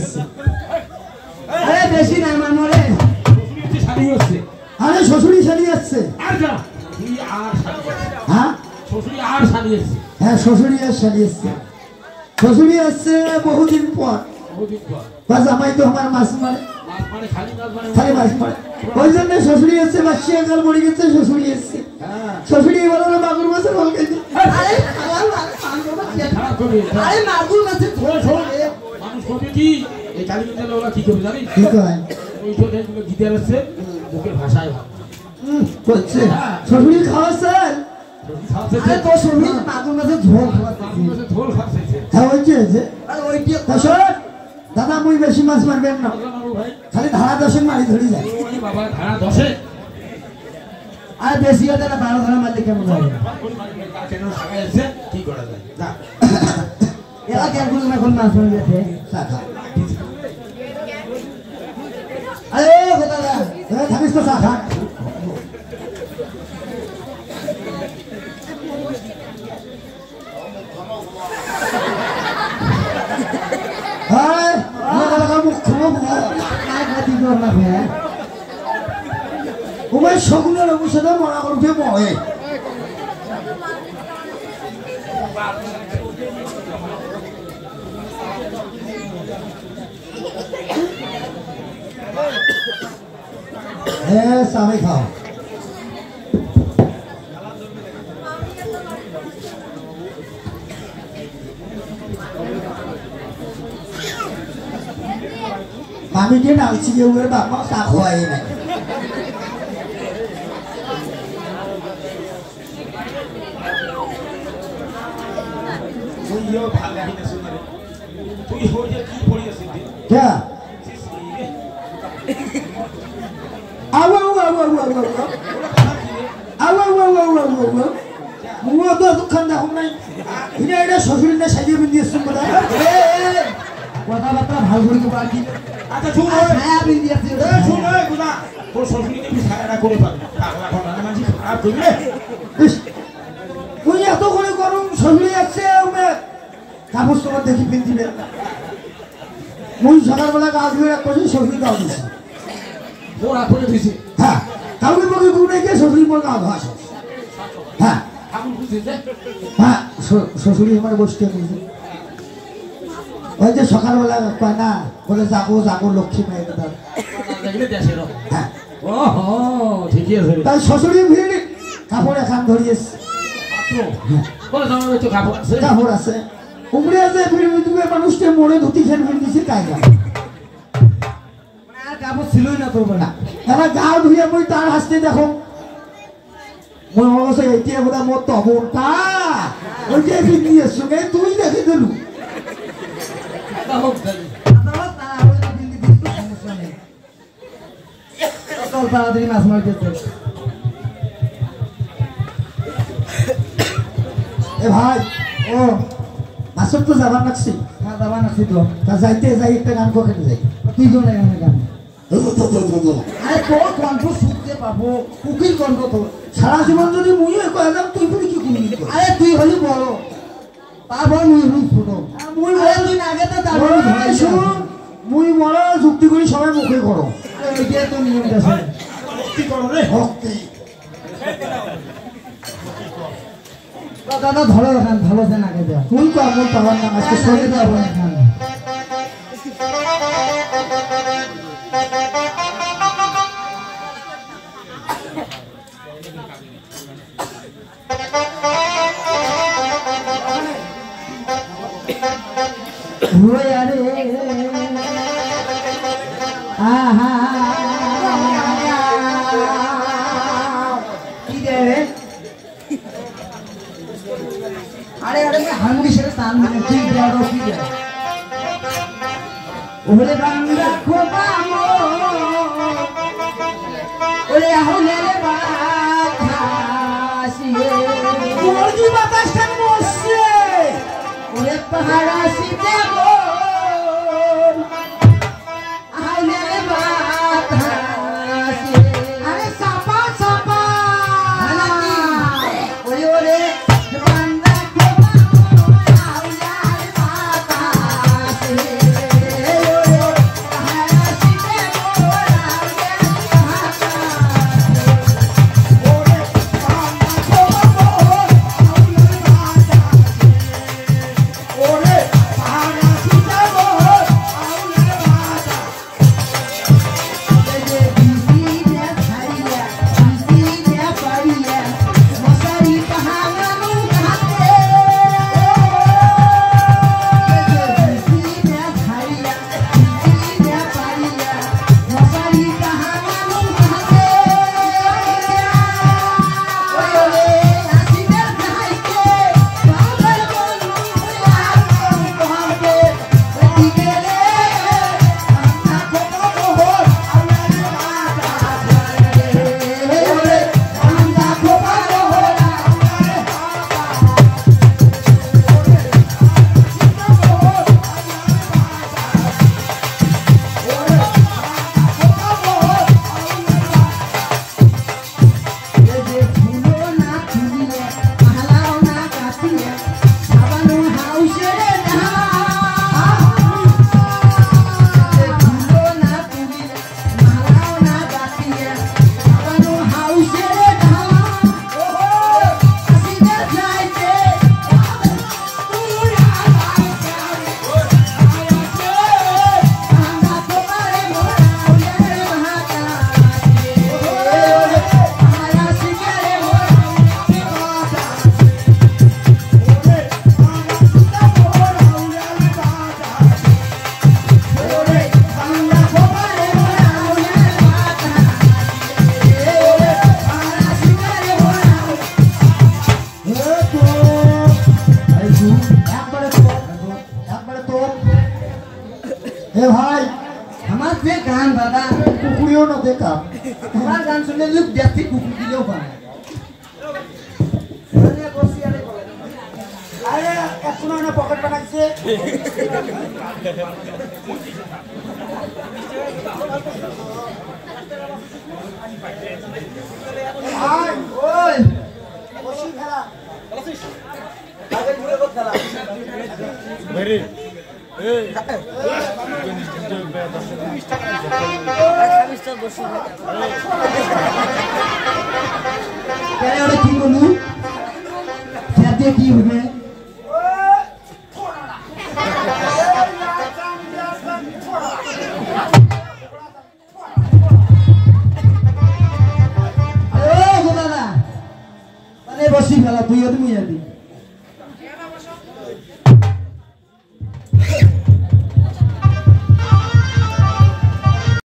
দিচ্ছে আরে বেশি না আমার মরে শাড়ি হচ্ছে আরে শ্বশুরি শাড়ি আসছে আর যা তুই আর শাড়ি হ্যাঁ শ্বশুরি আর শাড়ি হচ্ছে হ্যাঁ শ্বশুরি আর শাড়ি আসছে শ্বশুরি আসছে বহুদিন পর বাস আমায় তো আমার মাছ মারে খালি মাছ মারে ওই জন্য শ্বশুরি এসছে বাচ্চা কাল মরে গেছে শ্বশুরি এসছে শ্বশুরি বলো না মাগুর মাছের বল খেয়েছে আরে মাগুর মাছের মানুষ করবে কি এই কালী বিদ্যালয় ওরা কি করবে জানিস কি কয় ওই ছোট গীতে আসছে মুখের ভাষায় করছে শ্বশুরি খাওয়াচ্ছেন আরে তো শুনি মাগুর মাছের ঝোল খাওয়াচ্ছে ঝোল খাচ্ছে হ্যাঁ ওইটি আছে আরে ওইটি দাদা মুই বেশি মাছ মারবেন না খালি ধারা দশের মারি ধরি যায় বাবা ধারা 10 আর বেশি হতে না 12 ধারা মারলে কেমন হবে কেন সাগা আছে কি করা যায় যা এরা কেমন না কোন মাছ মারবে টাকা আরে কথা না এ থাকিস তো টাকা শগুনের অবসাদে মরা করবে মরে হ্যাঁ সামে খাও আমি যে নালছি যে ওর বাবা তা খোয়াই নাই শ্বশুরিটা সাজিয়ে বিন্দিয়েছেন কথাবার্তা ভালো করে বাকি আচ্ছা শুন ছায়া বিন্দিয়েছে শুন গুনা তোর শ্বশুরকে তুই ছায়াটা করে পারবি মানুষ খারাপ করবে তুই এত করে গরম শ্বশুরি আসছে কাপড় তোমার দেখি পিন্দিবে মুই সকালবেলা গা ধুয়ে করছি শ্বশুরি গাও দিছি ওরা করে দিছে হ্যাঁ কাউকে বকে ঘুরে গিয়ে শ্বশুরি মোর গা ধোয়া হ্যাঁ হ্যাঁ শ্বশুরি আমার বসতে বলছে ওই যে সকালবেলা কয় না বলে যাবো যাবো লক্ষ্মী মায়ের হ্যাঁ ঠিকই আছে তাই শ্বশুরি ভিড় কাপড় এখান ধরিয়েছে কাপড় আছে উমরে আছে ভিড় মানুষকে মোড়ে ধুতি খেন ভিড় দিছে কায়দা আর কাপড় ছিলই না তোর না এবার গাও ধুয়ে মই তার হাসতে দেখো মই অবশ্যই এতিয়া বোধ মোর তবরটা ওই যে ভিড় সঙ্গে তুই দেখে দিলু তাড়াতাড়ি মাছ মারতেছে এ ভাই ও মাসুদ তো যাবার লাগছি হ্যাঁ যাবা নাছি তো তা যাইতে যাই একটা গান কেটে যাই তুই তো না গান আরে তোর কণ্ঠ শুনতে পাবো কুকির কণ্ঠ তো সারা জীবন যদি মুই কয়ে যাম তুই বলি কি করবি আরে তুই হলি বড় তারপর মুই হলি ছোট মুই দিন আগে তো তারপর মুই বড় যুক্তি করি সবাই মুখে করো ওইটাই তো নিয়ম আছে কি করো রে ভক্তি দাদা ধরো খান ভালো সেন আগে দেওয়া তুই তো আমার পাওয়ার নাম আজকে সঙ্গে দেওয়া খান আরে আহা কি রে আরে আরে হামুকি সেটা স্থান মানে ঠিক দেওয়া কি রে ওরে বাংলা খোপা মো ওরে আহলে রে বাতাসি মুরগি বাতাসটা মরছে ওরে পাহাড় আসিতে গো আহলে রে বাতাসি আরে সাপা সাপা ওরে ওরে বাংলা খোপা মো আহলে রে বাতাসি ওরে ভাই আমার যে গান দাদা কুকুরিও না দেখা আমার গান শুনলে লোক দেখতে কুকুর দিলেও পারে আরে এখনো না পকেট বানাইছে ভাই ওই বসি খেলা কেন ওরা কি বলু সাথে কি হবে দাদা মানে বসি ফেলা তুই তুমি যাবি